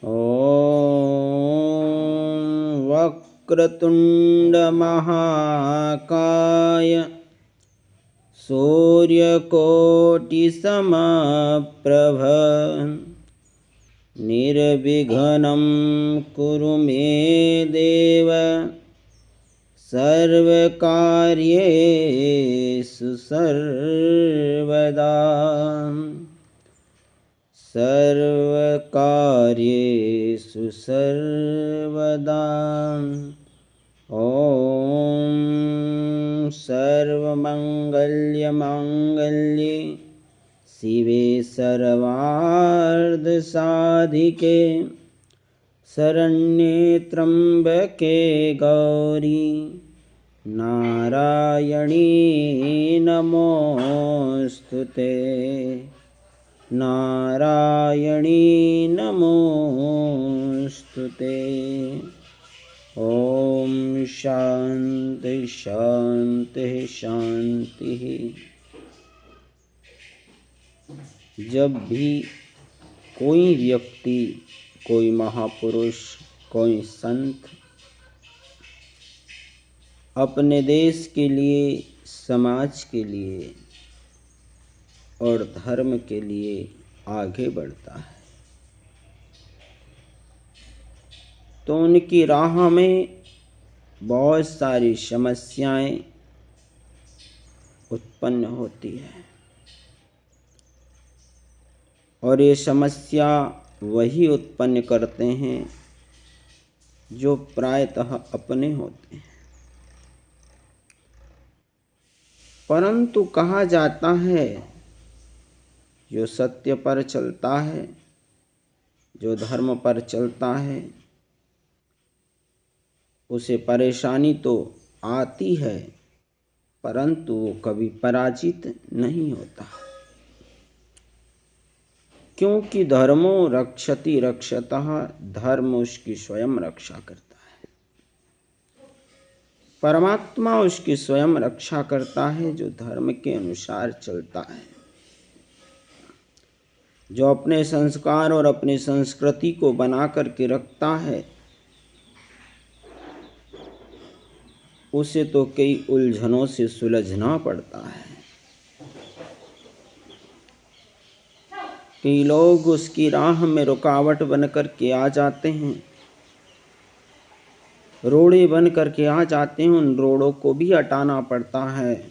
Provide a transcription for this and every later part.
ॐ वक्रतुण्डमहाकाय सूर्यकोटिसमप्रभ निर्विघ्नं कुरु मे देव सर्वकार्येषु सर्वदा सर्वकार्येषु सर्वदा। ॐ सर्वमङ्गलमाङ्गल्ये शिवे सर्वार्धसाधिके शरण्ये त्र्यम्बके गौरी नारायणी नमोऽस्तुते नारायणी नमोऽस्तुते। ॐ शान्ति शान्ति शान्तिः। जब भी कोई व्यक्ति, कोई महापुरुष, कोई संत अपने देश के लिए, समाज के लिए और धर्म के लिए आगे बढ़ता है तो उनकी राह में बहुत सारी समस्याएं उत्पन्न होती है और ये समस्या वही उत्पन्न करते हैं जो प्रायतः अपने होते हैं। परंतु कहा जाता है जो सत्य पर चलता है, जो धर्म पर चलता है, उसे परेशानी तो आती है परंतु वो कभी पराजित नहीं होता, क्योंकि धर्मो रक्षति रक्षतः, धर्म उसकी स्वयं रक्षा करता है। परमात्मा उसकी स्वयं रक्षा करता है जो धर्म के अनुसार चलता है, जो अपने संस्कार और अपनी संस्कृति को बना करके रखता है। उसे तो कई उलझनों से सुलझना पड़ता है। कई लोग उसकी राह में रुकावट बन करके आ जाते हैं, रोड़े बन करके आ जाते हैं, उन रोड़ों को भी हटाना पड़ता है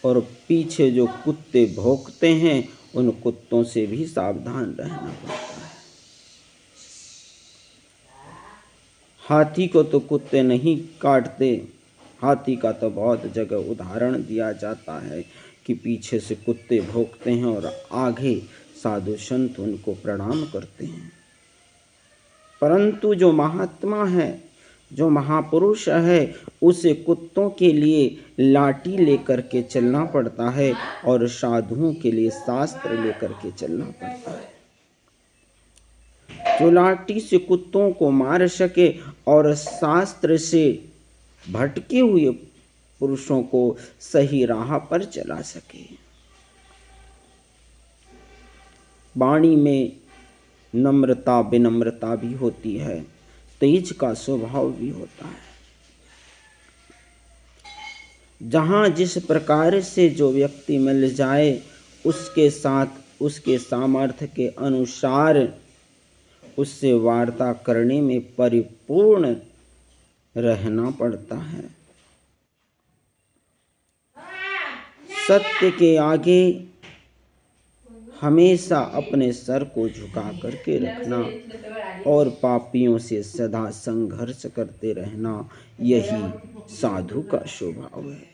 और पीछे जो कुत्ते भौंकते हैं उन कुत्तों से भी सावधान रहना पड़ता है। हाथी को तो कुत्ते नहीं काटते, हाथी का तो बहुत जगह उदाहरण दिया जाता है कि पीछे से कुत्ते भौंकते हैं और आगे साधु संत उनको प्रणाम करते हैं। परंतु जो महात्मा है, जो महापुरुष है, उसे कुत्तों के लिए लाठी लेकर के चलना पड़ता है और साधुओं के लिए शास्त्र लेकर के चलना पड़ता है। जो लाठी से कुत्तों को मार सके और शास्त्र से भटके हुए पुरुषों को सही राह पर चला सके। वाणी में नम्रता विनम्रता भी होती है, तेज का स्वभाव भी होता है। जहाँ जिस प्रकार से जो व्यक्ति मिल जाए उसके साथ उसके सामर्थ्य के अनुसार उससे वार्ता करने में परिपूर्ण रहना पड़ता है। सत्य के आगे हमेशा अपने सर को झुका करके रखना और पापियों से सदा संघर्ष करते रहना, यही साधु का स्वभाव है।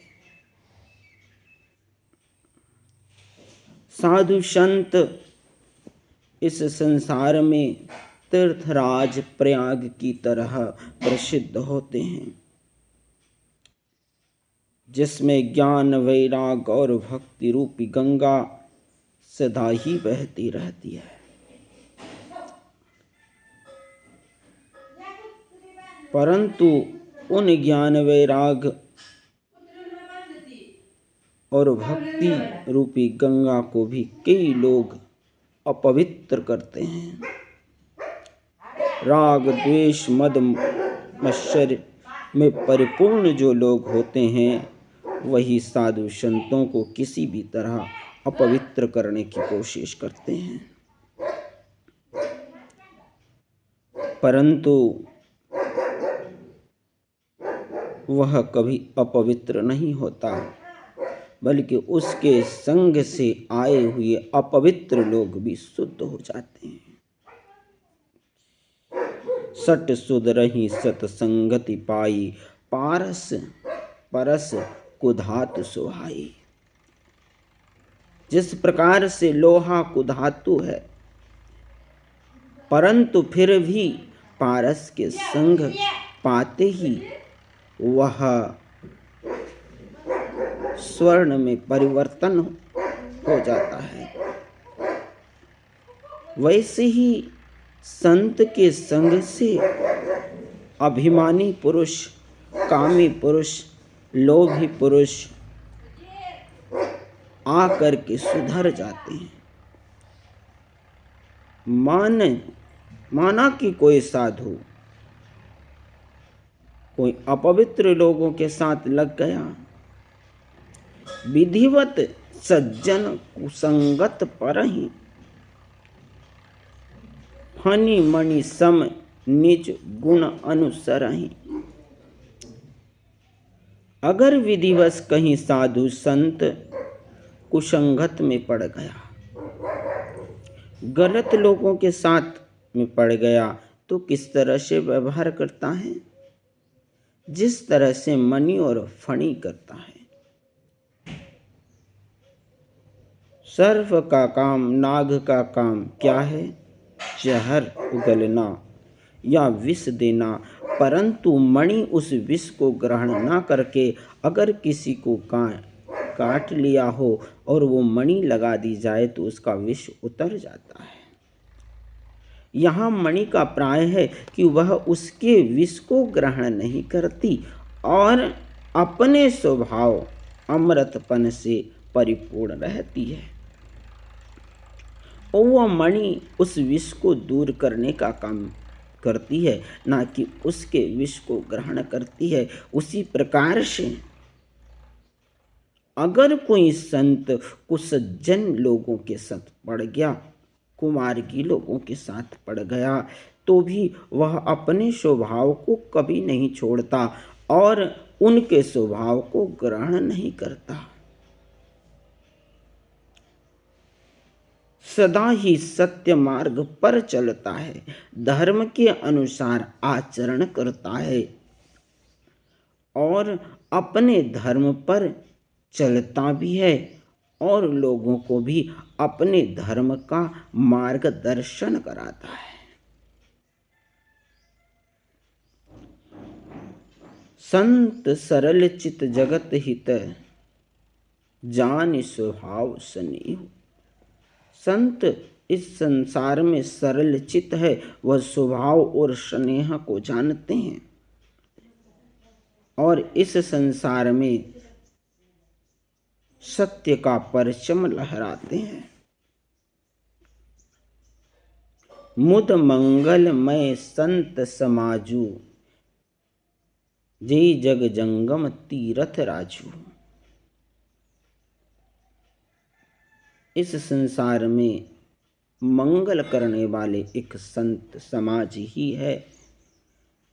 साधु संत इस संसार में तीर्थराज प्रयाग की तरह प्रसिद्ध होते हैं, जिसमें ज्ञान वैराग और भक्ति रूपी गंगा सदा ही बहती रहती है। परंतु उन ज्ञान वैराग और भक्ति रूपी गंगा को भी कई लोग अपवित्र करते हैं। राग द्वेष मद मत्सर में परिपूर्ण जो लोग होते हैं वही साधु संतों को किसी भी तरह अपवित्र करने की कोशिश करते हैं, परंतु वह कभी अपवित्र नहीं होता, बल्कि उसके संग से आए हुए अपवित्र लोग भी शुद्ध हो जाते हैं। सट सुध रही सतसंगति पाई, पारस परस कुधातु सुहाई। जिस प्रकार से लोहा कुधातु है, परंतु फिर भी पारस के संग पाते ही वह स्वर्ण में परिवर्तन हो जाता है। वैसे ही संत के संग से अभिमानी पुरुष, कामी पुरुष, लोभी पुरुष आकर के सुधर जाते हैं। माना कि कोई साधु कोई अपवित्र लोगों के साथ लग गया, विधिवत सज्जन कुसंगत परहि, फनि मणि सम निज गुण अनुसरहि। अगर विधिवश कहीं साधु संत कुसंगत में पड़ गया, गलत लोगों के साथ में पड़ गया, तो किस तरह से व्यवहार करता है? जिस तरह से मणि और फणी करता है। सर्प का काम, नाग का काम क्या है? जहर उगलना या विष देना, परंतु मणि उस विष को ग्रहण ना करके अगर किसी को काट लिया हो और वो मणि लगा दी जाए तो उसका विष उतर जाता है। यहाँ मणि का प्राय है कि वह उसके विष को ग्रहण नहीं करती और अपने स्वभाव अमृतपन से परिपूर्ण रहती है, और वह मणि उस विष को दूर करने का काम करती है, ना कि उसके विष को ग्रहण करती है। उसी प्रकार से अगर कोई संत कुसज्जन लोगों के साथ पड़ गया, कुमार्गी लोगों के साथ पड़ गया, तो भी वह अपने स्वभाव को कभी नहीं छोड़ता और उनके स्वभाव को ग्रहण नहीं करता। सदा ही सत्य मार्ग पर चलता है, धर्म के अनुसार आचरण करता है और अपने धर्म पर चलता भी है और लोगों को भी अपने धर्म का मार्गदर्शन कराता है। संत सरल चित जगत हित, जान स्वभाव स्नेह। संत इस संसार में सरल चित है, वह स्वभाव और स्नेह को जानते हैं और इस संसार में सत्य का परचम लहराते हैं। मुद मंगलमय संत समाजू, जय जग जंगम तीरथ राजू। इस संसार में मंगल करने वाले एक संत समाज ही है।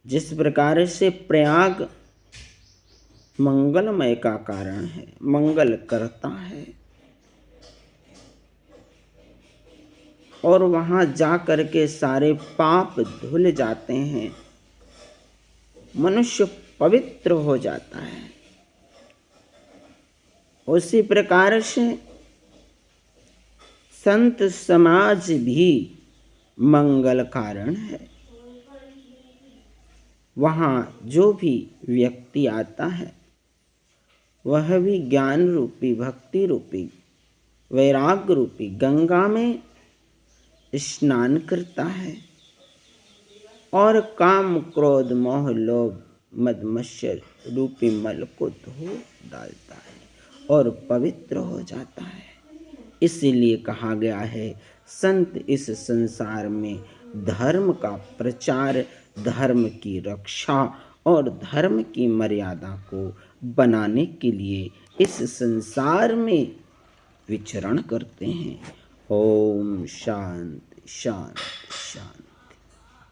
जिस प्रकार से प्रयाग मंगलमय का कारण है, मंगल करता है और वहाँ जा कर के सारे पाप धुल जाते हैं, मनुष्य पवित्र हो जाता है। उसी प्रकार से संत समाज भी मंगल कारण है। वहाँ जो भी व्यक्ति आता है वह भी ज्ञान रूपी, भक्ति रूपी, वैराग्य रूपी गंगा में स्नान करता है और काम क्रोध मोह लोभ मद मत्सर रूपी मल को धो डालता है और पवित्र हो जाता है। इसीलिए कहा गया है संत इस संसार में धर्म का प्रचार, धर्म की रक्षा और धर्म की मर्यादा को बनाने के लिए इस संसार में विचरण करते हैं। ओम शांति शांति शांति।